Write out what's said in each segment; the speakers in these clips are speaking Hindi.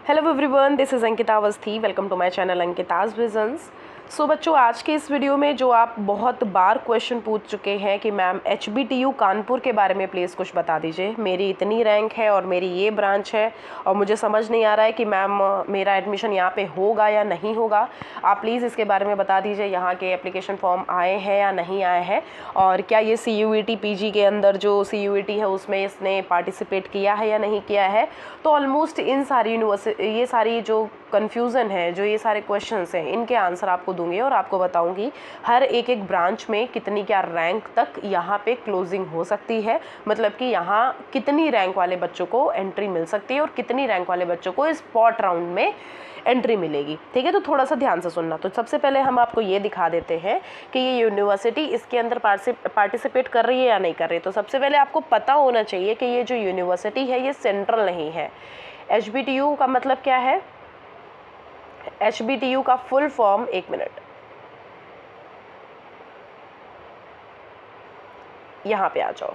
Hello everyone, this is Ankita Awasthi. Welcome to my channel Ankita's visions. So बच्चों, आज के इस वीडियो में जो आप बहुत बार क्वेश्चन पूछ चुके हैं कि मैम HBTU कानपुर के बारे में प्लीज़ कुछ बता दीजिए, मेरी इतनी रैंक है और मेरी ये ब्रांच है और मुझे समझ नहीं आ रहा है कि मैम मेरा एडमिशन यहाँ पे होगा या नहीं होगा। आप प्लीज़ इसके बारे में बता दीजिए, यहाँ के एप्लीकेशन फॉर्म आए हैं या नहीं आए हैं, और क्या ये CUET PG के अंदर जो CUET है उसमें इसने पार्टिसिपेट किया है या नहीं किया है। तो ऑलमोस्ट इन सारी ये सारी जो कन्फ्यूज़न है, जो ये सारे क्वेश्चंस हैं, इनके आंसर आपको दूंगी और आपको बताऊंगी हर एक एक ब्रांच में कितनी क्या रैंक तक यहाँ पे क्लोजिंग हो सकती है, मतलब कि यहाँ कितनी रैंक वाले बच्चों को एंट्री मिल सकती है और कितनी रैंक वाले बच्चों को स्पॉट राउंड में एंट्री मिलेगी। ठीक है, तो थोड़ा सा ध्यान से सुनना। तो सबसे पहले हम आपको ये दिखा देते हैं कि ये यूनिवर्सिटी इसके अंदर पार्टिसिपेट कर रही है या नहीं कर रही है। तो सबसे पहले आपको पता होना चाहिए कि ये जो यूनिवर्सिटी है ये सेंट्रल नहीं है। HBTU का मतलब क्या है? HBTU का फुल फॉर्म, एक मिनट, यहाँ पे आ जाओ,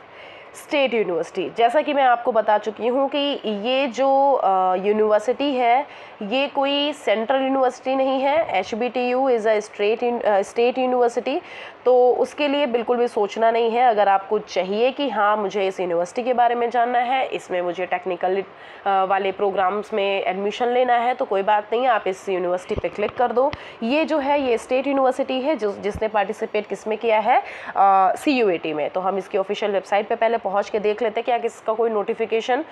स्टेट यूनिवर्सिटी। जैसा कि मैं आपको बता चुकी हूँ कि ये जो यूनिवर्सिटी है ये कोई सेंट्रल यूनिवर्सिटी नहीं है। HBTU is a state university. तो उसके लिए बिल्कुल भी सोचना नहीं है। अगर आपको चाहिए कि हाँ मुझे इस यूनिवर्सिटी के बारे में जानना है, इसमें मुझे टेक्निकल वाले प्रोग्राम्स में एडमिशन लेना है, तो कोई बात नहीं, आप इस यूनिवर्सिटी पे क्लिक कर दो। ये जो है ये स्टेट यूनिवर्सिटी है जिसने पार्टिसिपेट किस में किया है? CUET में। तो हम इसकी ऑफिशियल वेबसाइट पे पहले पहुंच के देख लेते हैं क्या किसका कोई नोटिफिकेशन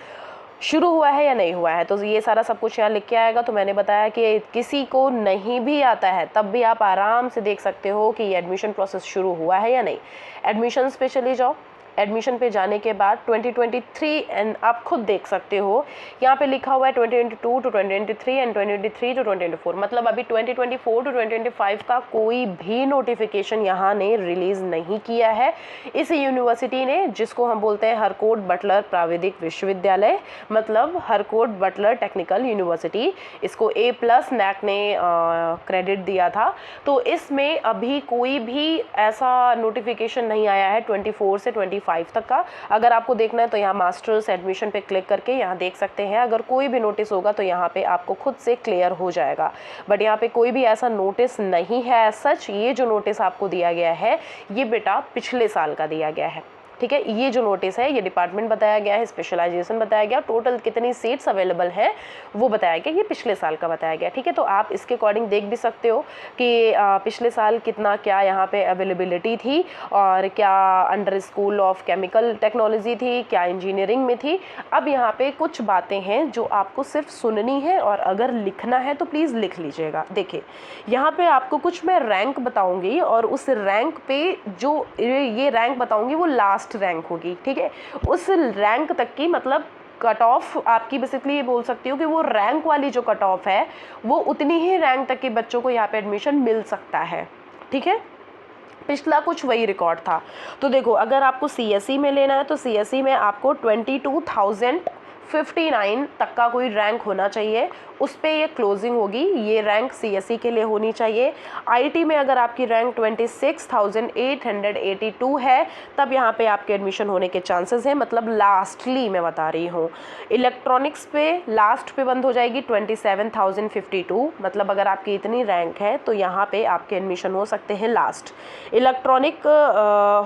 शुरू हुआ है या नहीं हुआ है। तो ये सारा सब कुछ यहाँ लिख के आएगा। तो मैंने बताया कि किसी को नहीं भी आता है तब भी आप आराम से देख सकते हो कि ये एडमिशन प्रोसेस शुरू हुआ है या नहीं। एडमिशन्स पे चले जाओ। एडमिशन पे जाने के बाद 2023 एंड आप खुद देख सकते हो यहाँ पे लिखा हुआ है 2022 टू 2023 एंड 2023 टू 2024, मतलब अभी 2024 टू 2025 का कोई भी नोटिफिकेशन यहाँ ने रिलीज़ नहीं किया है। इस यूनिवर्सिटी ने, जिसको हम बोलते हैं हरकोट बटलर प्राविधिक विश्वविद्यालय, मतलब हरकोट बटलर टेक्निकल यूनिवर्सिटी, इसको A+ NAC ने क्रेडिट दिया था। तो इसमें अभी कोई भी ऐसा नोटिफिकेशन नहीं आया है 24 से 25 तक का। अगर आपको देखना है तो यहाँ मास्टर्स एडमिशन पे क्लिक करके यहाँ देख सकते हैं। अगर कोई भी नोटिस होगा तो यहाँ पे आपको खुद से क्लियर हो जाएगा, बट यहाँ पे कोई भी ऐसा नोटिस नहीं है। सच ये जो नोटिस आपको दिया गया है ये बेटा पिछले साल का दिया गया है। ठीक है, ये जो नोटिस है ये डिपार्टमेंट बताया गया है, स्पेशलाइजेशन बताया गया, टोटल कितनी सीट्स अवेलेबल हैं वो बताया गया, ये पिछले साल का बताया गया। ठीक है, तो आप इसके अकॉर्डिंग देख भी सकते हो कि पिछले साल कितना क्या यहाँ पे अवेलेबिलिटी थी और क्या under school of chemical technology थी, क्या इंजीनियरिंग में थी। अब यहाँ पे कुछ बातें हैं जो आपको सिर्फ सुननी है और अगर लिखना है तो प्लीज़ लिख लीजिएगा। देखिए, यहाँ पे आपको कुछ मैं रैंक बताऊँगी और उस रैंक पे जो ये रैंक बताऊँगी वो लास्ट रैंक होगी। ठीक है, उस रैंक तक की मतलब कट ऑफ आपकी बेसिकली ये बोल सकती हूँ कि वो रैंक वाली जो कट ऑफ है वो उतनी ही रैंक तक के बच्चों को यहाँ पे एडमिशन मिल सकता है। ठीक है, पिछला कुछ वही रिकॉर्ड था। तो देखो, अगर आपको CSE में लेना है तो CSE में आपको 22,059 तक का कोई रैंक होना चाहिए, उस पर ये क्लोजिंग होगी। ये रैंक CSE के लिए होनी चाहिए। IT में अगर आपकी रैंक 26,882 है तब यहाँ पे आपके एडमिशन होने के चांसेस हैं, मतलब लास्टली मैं बता रही हूँ। इलेक्ट्रॉनिक्स पे लास्ट पे बंद हो जाएगी 27,052, मतलब अगर आपकी इतनी रैंक है तो यहाँ पे आपके एडमिशन हो सकते हैं लास्ट। इलेक्ट्रॉनिक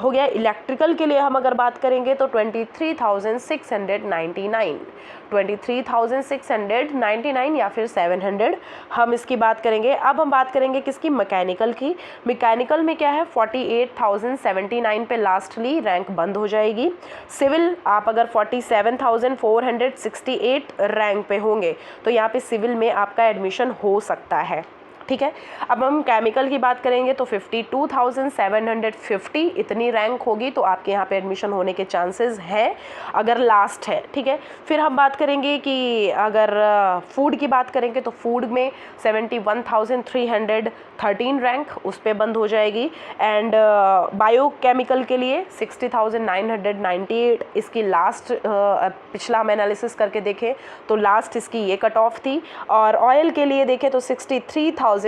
हो गया। इलेक्ट्रिकल के लिए हम अगर बात करेंगे तो 23,699 या फिर 700 हम इसकी बात करेंगे। अब हम बात करेंगे किसकी? मैकेनिकल की। मैकेनिकल में क्या है? 48,079 पे लास्टली रैंक बंद हो जाएगी। सिविल आप अगर 47,468 रैंक पे होंगे तो यहाँ पे सिविल में आपका एडमिशन हो सकता है। ठीक है, अब हम केमिकल की बात करेंगे तो 52,750 इतनी रैंक होगी तो आपके यहाँ पे एडमिशन होने के चांसेस हैं अगर लास्ट है। ठीक है, फिर हम बात करेंगे कि अगर फूड की बात करेंगे तो फूड में 71,313 रैंक उस पर बंद हो जाएगी। एंड बायोकेमिकल के लिए 60,998 इसकी लास्ट, पिछला हम एनालिसिस करके देखें तो लास्ट इसकी ये कट ऑफ थी। और ऑयल के लिए देखें तो 63,313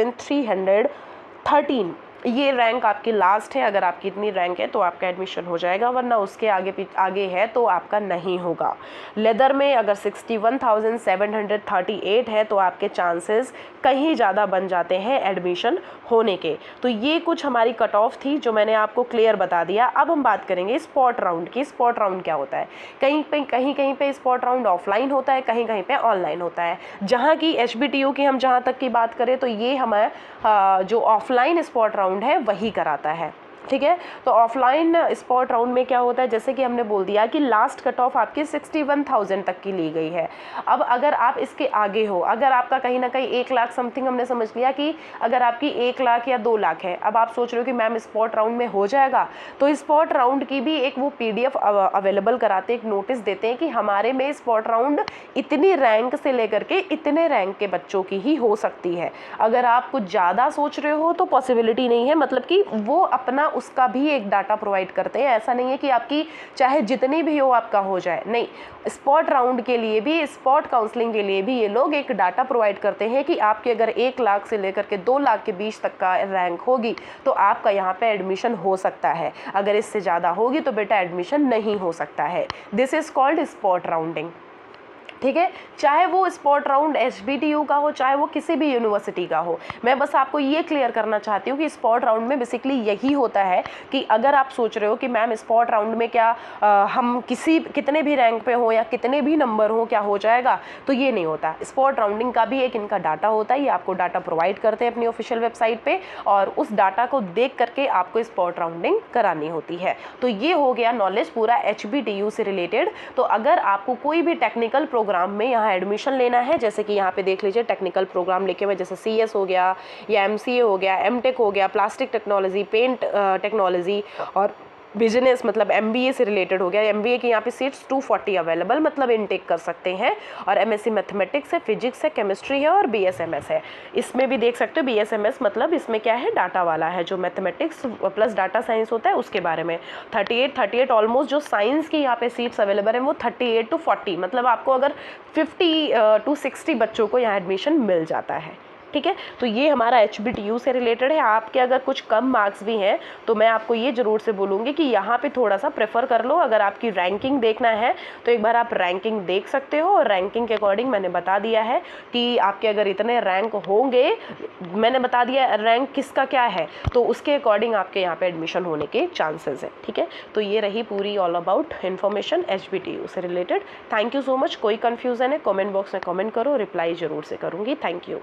ये रैंक आपकी लास्ट है, अगर आपकी इतनी रैंक है तो आपका एडमिशन हो जाएगा, वरना उसके आगे है तो आपका नहीं होगा। लेदर में अगर 61,738 है तो आपके चांसेस कहीं ज़्यादा बन जाते हैं एडमिशन होने के। तो ये कुछ हमारी कट ऑफ थी जो मैंने आपको क्लियर बता दिया। अब हम बात करेंगे स्पॉट राउंड की। स्पॉट राउंड क्या होता है? कहीं पे स्पॉट राउंड ऑफलाइन होता है, कहीं कहीं पे ऑनलाइन होता है। जहाँ की HBTU की हम जहाँ तक की बात करें तो ये हमारा जो ऑफलाइन स्पॉट राउंड है वही कराता है, ठीक है। तो ऑफलाइन स्पॉट राउंड में क्या होता है, जैसे कि हमने बोल दिया कि लास्ट कट ऑफ आपकी 61,000 तक की ली गई है। अब अगर आप इसके आगे हो, अगर आपका कहीं ना कहीं 1 लाख समथिंग, हमने समझ लिया कि अगर आपकी 1 लाख या 2 लाख है, अब आप सोच रहे हो कि मैम स्पॉट राउंड में हो जाएगा, तो स्पॉट राउंड की भी एक वो PDF अवेलेबल कराते, एक नोटिस देते हैं कि हमारे में स्पॉट राउंड इतनी रैंक से लेकर के इतने रैंक के बच्चों की ही हो सकती है। अगर आप कुछ ज़्यादा सोच रहे हो तो पॉसिबिलिटी नहीं है, मतलब कि वो अपना उसका भी एक डाटा प्रोवाइड करते हैं। ऐसा नहीं है कि आपकी चाहे जितनी भी हो आपका हो जाए, नहीं। स्पॉट राउंड के लिए भी, स्पॉट काउंसलिंग के लिए भी ये लोग एक डाटा प्रोवाइड करते हैं कि आपके अगर 1 लाख से लेकर के 2 लाख के बीच तक का रैंक होगी तो आपका यहाँ पे एडमिशन हो सकता है, अगर इससे ज़्यादा होगी तो बेटा एडमिशन नहीं हो सकता है। This is called spot rounding, ठीक है। चाहे वो स्पॉट राउंड HBTU का हो, चाहे वो किसी भी यूनिवर्सिटी का हो, मैं बस आपको ये क्लियर करना चाहती हूँ कि स्पॉट राउंड में बेसिकली यही होता है कि अगर आप सोच रहे हो कि मैम स्पॉट राउंड में क्या हम कितने भी रैंक पे हो या कितने भी नंबर हो क्या हो जाएगा, तो ये नहीं होता। स्पॉट राउंडिंग का भी एक इनका डाटा होता है, ये आपको डाटा प्रोवाइड करते हैं अपनी ऑफिशियल वेबसाइट पर, और उस डाटा को देख करके आपको स्पॉट राउंडिंग करानी होती है। तो ये हो गया नॉलेज पूरा HBTU से रिलेटेड। तो अगर आपको कोई भी टेक्निकल प्रोग्राम में यहाँ एडमिशन लेना है, जैसे कि यहाँ पे देख लीजिए टेक्निकल प्रोग्राम लिखे हुए, जैसे CS हो गया या MCA हो गया, MTech हो गया, प्लास्टिक टेक्नोलॉजी, पेंट टेक्नोलॉजी, और बिजनेस मतलब MBA से रिलेटेड हो गया। MBA की यहाँ पे सीट्स 240 अवेलेबल, मतलब इनटेक कर सकते हैं। और MSc मैथमेटिक्स है, फिजिक्स है, केमिस्ट्री है और BSMS है। इसमें भी देख सकते हो BSMS मतलब इसमें क्या है, डाटा वाला है, जो मैथमेटिक्स प्लस डाटा साइंस होता है उसके बारे में। 38 ऑलमोस्ट जो साइंस की यहाँ पे सीट्स अवेलेबल है वो 38 to 40, मतलब आपको अगर 50 to 60 बच्चों को यहाँ एडमिशन मिल जाता है, ठीक है। तो ये हमारा HBTU से रिलेटेड है। आपके अगर कुछ कम मार्क्स भी हैं तो मैं आपको ये ज़रूर से बोलूँगी कि यहाँ पे थोड़ा सा प्रेफर कर लो। अगर आपकी रैंकिंग देखना है तो एक बार आप रैंकिंग देख सकते हो, और रैंकिंग के अकॉर्डिंग मैंने बता दिया है कि आपके अगर इतने रैंक होंगे, मैंने बता दिया रैंक किसका क्या है, तो उसके अकॉर्डिंग आपके यहाँ पर एडमिशन होने के चांसेस हैं, ठीक है। तो ये रही पूरी ऑल अबाउट इन्फॉर्मेशन HBTU से related. Thank you so much. कोई कन्फ्यूज़न है कॉमेंट बॉक्स में कॉमेंट करो, रिप्लाई ज़रूर से करूँगी। Thank you.